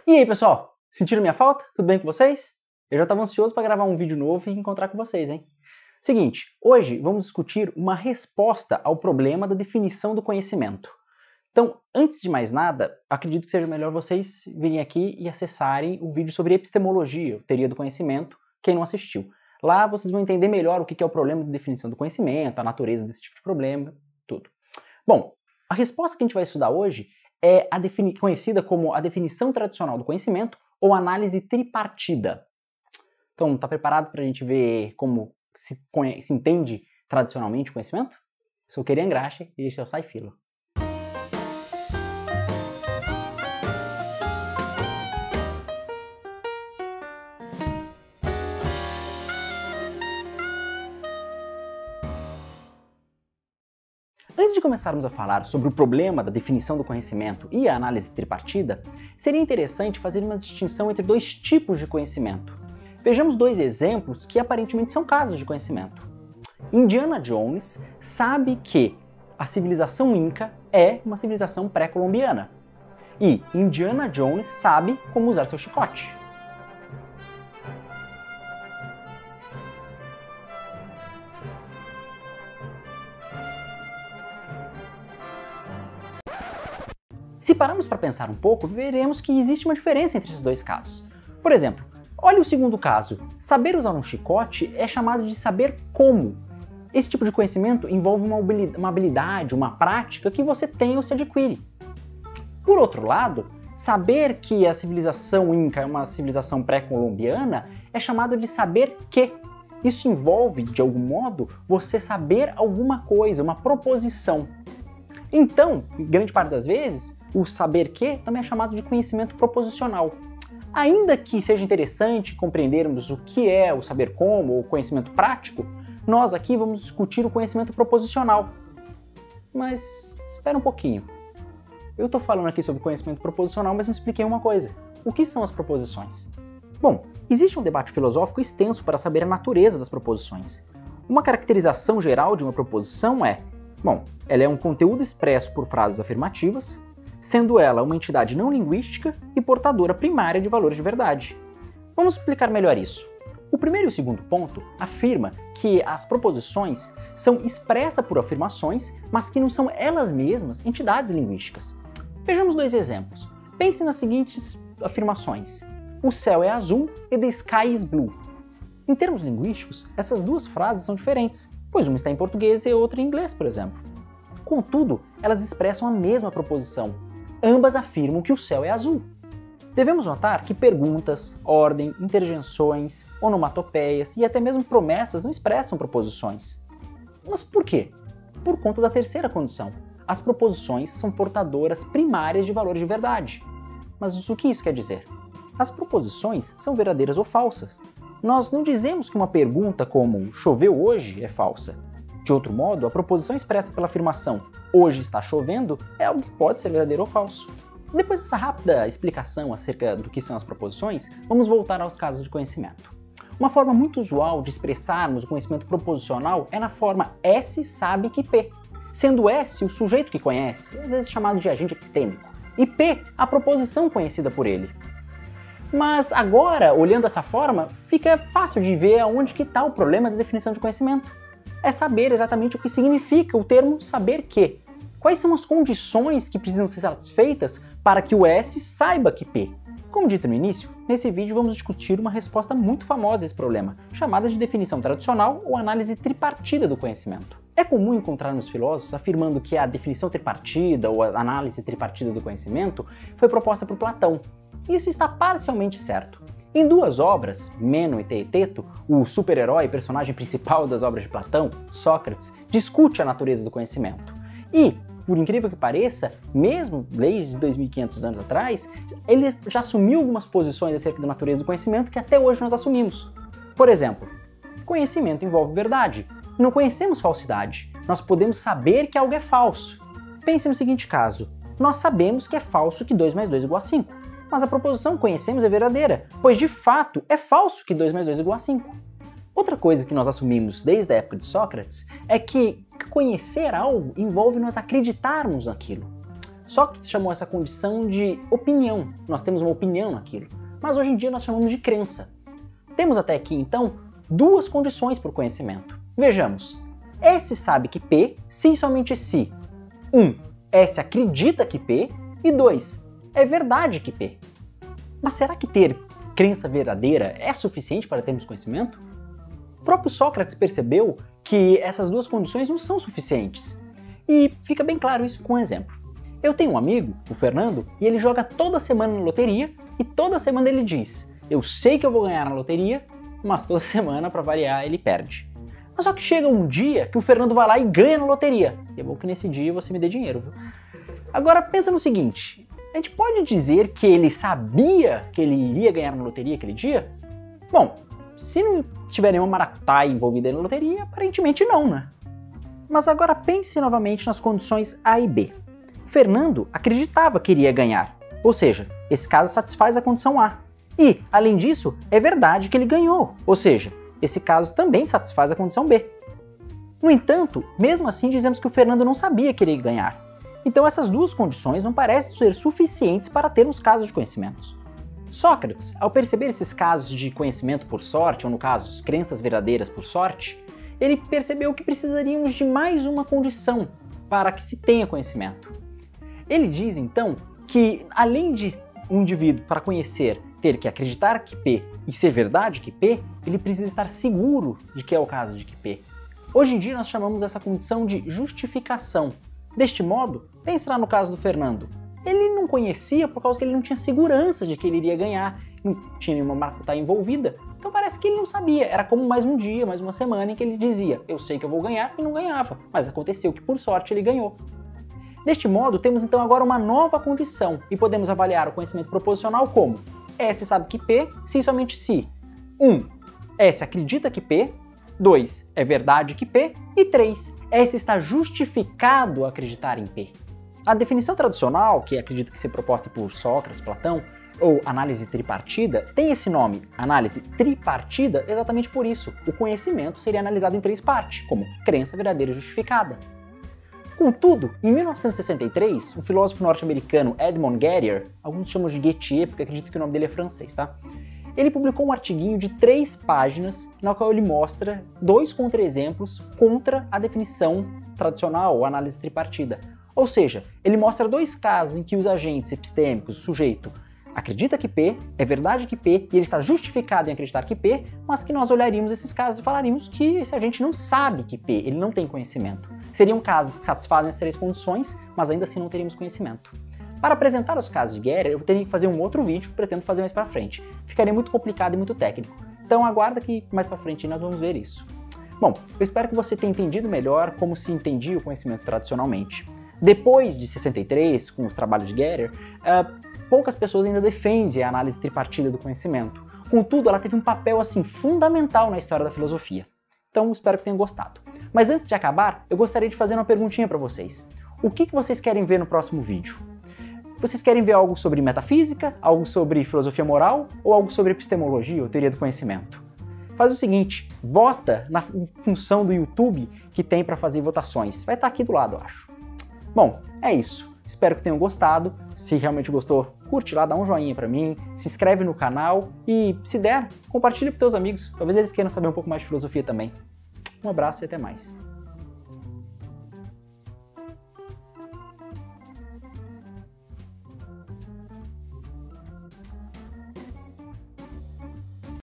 E aí, pessoal? Sentiram minha falta? Tudo bem com vocês? Eu já estava ansioso para gravar um vídeo novo e encontrar com vocês, hein? Seguinte, hoje vamos discutir uma resposta ao problema da definição do conhecimento. Então, antes de mais nada, acredito que seja melhor vocês virem aqui e acessarem o vídeo sobre epistemologia, teoria do conhecimento, quem não assistiu. Lá vocês vão entender melhor o que é o problema de definição do conhecimento, a natureza desse tipo de problema, tudo. Bom, a resposta que a gente vai estudar hoje é conhecida como a definição tradicional do conhecimento ou análise tripartida. Então, tá preparado para a gente ver como se entende tradicionalmente o conhecimento? Sou Kerian Grache e este é o SciFilo. Antes de começarmos a falar sobre o problema da definição do conhecimento e a análise tripartida, seria interessante fazer uma distinção entre dois tipos de conhecimento. Vejamos dois exemplos que aparentemente são casos de conhecimento. Indiana Jones sabe que a civilização Inca é uma civilização pré-colombiana. E Indiana Jones sabe como usar seu chicote. Se pararmos para pensar um pouco, veremos que existe uma diferença entre esses dois casos. Por exemplo, olha o segundo caso. Saber usar um chicote é chamado de saber como. Esse tipo de conhecimento envolve uma habilidade, uma prática que você tem ou se adquire. Por outro lado, saber que a civilização Inca é uma civilização pré-colombiana é chamado de saber que. Isso envolve, de algum modo, você saber alguma coisa, uma proposição. Então, grande parte das vezes, o saber que também é chamado de conhecimento proposicional. Ainda que seja interessante compreendermos o que é o saber como ou conhecimento prático, nós aqui vamos discutir o conhecimento proposicional. Mas espera um pouquinho. Eu estou falando aqui sobre conhecimento proposicional, mas não expliquei uma coisa. O que são as proposições? Bom, existe um debate filosófico extenso para saber a natureza das proposições. Uma caracterização geral de uma proposição é: ela é um conteúdo expresso por frases afirmativas, sendo ela uma entidade não linguística e portadora primária de valores de verdade. Vamos explicar melhor isso. O primeiro e o segundo ponto afirma que as proposições são expressas por afirmações, mas que não são elas mesmas entidades linguísticas. Vejamos dois exemplos. Pense nas seguintes afirmações: o céu é azul e the sky is blue. Em termos linguísticos, essas duas frases são diferentes, pois uma está em português e outra em inglês, por exemplo. Contudo, elas expressam a mesma proposição. Ambas afirmam que o céu é azul. Devemos notar que perguntas, ordem, interjeições, onomatopeias e até mesmo promessas não expressam proposições. Mas por quê? Por conta da terceira condição. As proposições são portadoras primárias de valores de verdade. Mas o que isso quer dizer? As proposições são verdadeiras ou falsas. Nós não dizemos que uma pergunta como "choveu hoje" é falsa. De outro modo, a proposição expressa pela afirmação "hoje está chovendo" é algo que pode ser verdadeiro ou falso. Depois dessa rápida explicação acerca do que são as proposições, vamos voltar aos casos de conhecimento. Uma forma muito usual de expressarmos o conhecimento proposicional é na forma S sabe que P, sendo S o sujeito que conhece, às vezes chamado de agente epistêmico, e P a proposição conhecida por ele. Mas agora, olhando dessa forma, fica fácil de ver aonde que está o problema da definição de conhecimento. É saber exatamente o que significa o termo saber que. Quais são as condições que precisam ser satisfeitas para que o S saiba que P? Como dito no início, nesse vídeo vamos discutir uma resposta muito famosa a esse problema, chamada de definição tradicional ou análise tripartida do conhecimento. É comum encontrarmos filósofos afirmando que a definição tripartida ou a análise tripartida do conhecimento foi proposta por Platão. Isso está parcialmente certo. Em duas obras, Meno e Teeteto, o super-herói e personagem principal das obras de Platão, Sócrates, discute a natureza do conhecimento. E, por incrível que pareça, mesmo desde 2500 anos atrás, ele já assumiu algumas posições acerca da natureza do conhecimento que até hoje nós assumimos. Por exemplo, conhecimento envolve verdade. Não conhecemos falsidade. Nós podemos saber que algo é falso. Pense no seguinte caso. Nós sabemos que é falso que 2 mais 2 é igual a 5. Mas a proposição conhecemos é verdadeira, pois de fato é falso que 2 mais 2 é igual a 5. Outra coisa que nós assumimos desde a época de Sócrates é que conhecer algo envolve nós acreditarmos naquilo. Sócrates chamou essa condição de opinião. Nós temos uma opinião naquilo. Mas hoje em dia nós chamamos de crença. Temos até aqui, então, duas condições para o conhecimento. Vejamos. S sabe que P, se e somente se 1. S acredita que P e 2. É verdade que P. Mas será que ter crença verdadeira é suficiente para termos conhecimento? O próprio Sócrates percebeu que essas duas condições não são suficientes. E fica bem claro isso com um exemplo. Eu tenho um amigo, o Fernando, e ele joga toda semana na loteria e toda semana ele diz: eu sei que eu vou ganhar na loteria, mas toda semana, para variar, ele perde. Mas só que chega um dia que o Fernando vai lá e ganha na loteria. E é bom que nesse dia você me dê dinheiro, viu? Agora pensa no seguinte, a gente pode dizer que ele sabia que ele iria ganhar na loteria aquele dia? Bom, se não tiver nenhuma maracutaia envolvida na loteria, aparentemente não, né? Mas agora pense novamente nas condições A e B. Fernando acreditava que iria ganhar, ou seja, esse caso satisfaz a condição A. E, além disso, é verdade que ele ganhou, ou seja, esse caso também satisfaz a condição B. No entanto, mesmo assim dizemos que o Fernando não sabia que ele ia ganhar. Então essas duas condições não parecem ser suficientes para termos casos de conhecimentos. Sócrates, ao perceber esses casos de conhecimento por sorte, ou no caso, crenças verdadeiras por sorte, ele percebeu que precisaríamos de mais uma condição para que se tenha conhecimento. Ele diz então que, além de um indivíduo para conhecer ter que acreditar que P e ser verdade que P, ele precisa estar seguro de que é o caso de que P. Hoje em dia nós chamamos essa condição de justificação. Deste modo, pense lá no caso do Fernando. Ele não conhecia por causa que ele não tinha segurança de que ele iria ganhar, não tinha nenhuma maracutaia envolvida, então parece que ele não sabia, era como mais um dia, mais uma semana em que ele dizia, eu sei que eu vou ganhar, e não ganhava, mas aconteceu que por sorte ele ganhou. Deste modo, temos então agora uma nova condição, e podemos avaliar o conhecimento proposicional como S sabe que P, se e somente se 1. S acredita que P, 2. É verdade que P, e 3. S está justificado a acreditar em P. A definição tradicional, que acredito que seja proposta por Sócrates, Platão, ou análise tripartida, tem esse nome, análise tripartida, exatamente por isso. O conhecimento seria analisado em 3 partes, como crença verdadeira e justificada. Contudo, em 1963, o filósofo norte-americano Edmund Gettier, alguns chamam de Gettier porque acredito que o nome dele é francês, tá? Ele publicou um artiguinho de 3 páginas, na qual ele mostra 2 contra-exemplos contra a definição tradicional, ou análise tripartida. Ou seja, ele mostra 2 casos em que os agentes epistêmicos, o sujeito, acredita que P, é verdade que P, e ele está justificado em acreditar que P, mas que nós olharíamos esses casos e falaríamos que esse agente não sabe que P, ele não tem conhecimento. Seriam casos que satisfazem as 3 condições, mas ainda assim não teríamos conhecimento. Para apresentar os casos de Gettier, eu teria que fazer um outro vídeo que pretendo fazer mais para frente. Ficaria muito complicado e muito técnico. Então aguarda que mais para frente nós vamos ver isso. Bom, eu espero que você tenha entendido melhor como se entendia o conhecimento tradicionalmente. Depois de 63, com os trabalhos de Gettier, poucas pessoas ainda defendem a análise tripartida do conhecimento. Contudo, ela teve um papel assim fundamental na história da filosofia. Então, espero que tenham gostado. Mas antes de acabar, eu gostaria de fazer uma perguntinha para vocês. O que vocês querem ver no próximo vídeo? Vocês querem ver algo sobre metafísica, algo sobre filosofia moral ou algo sobre epistemologia ou teoria do conhecimento? Faz o seguinte, vota na função do YouTube que tem para fazer votações. Vai estar aqui do lado, eu acho. Bom, é isso. Espero que tenham gostado. Se realmente gostou, curte lá, dá um joinha pra mim, se inscreve no canal e, se der, compartilha com teus amigos. Talvez eles queiram saber um pouco mais de filosofia também. Um abraço e até mais.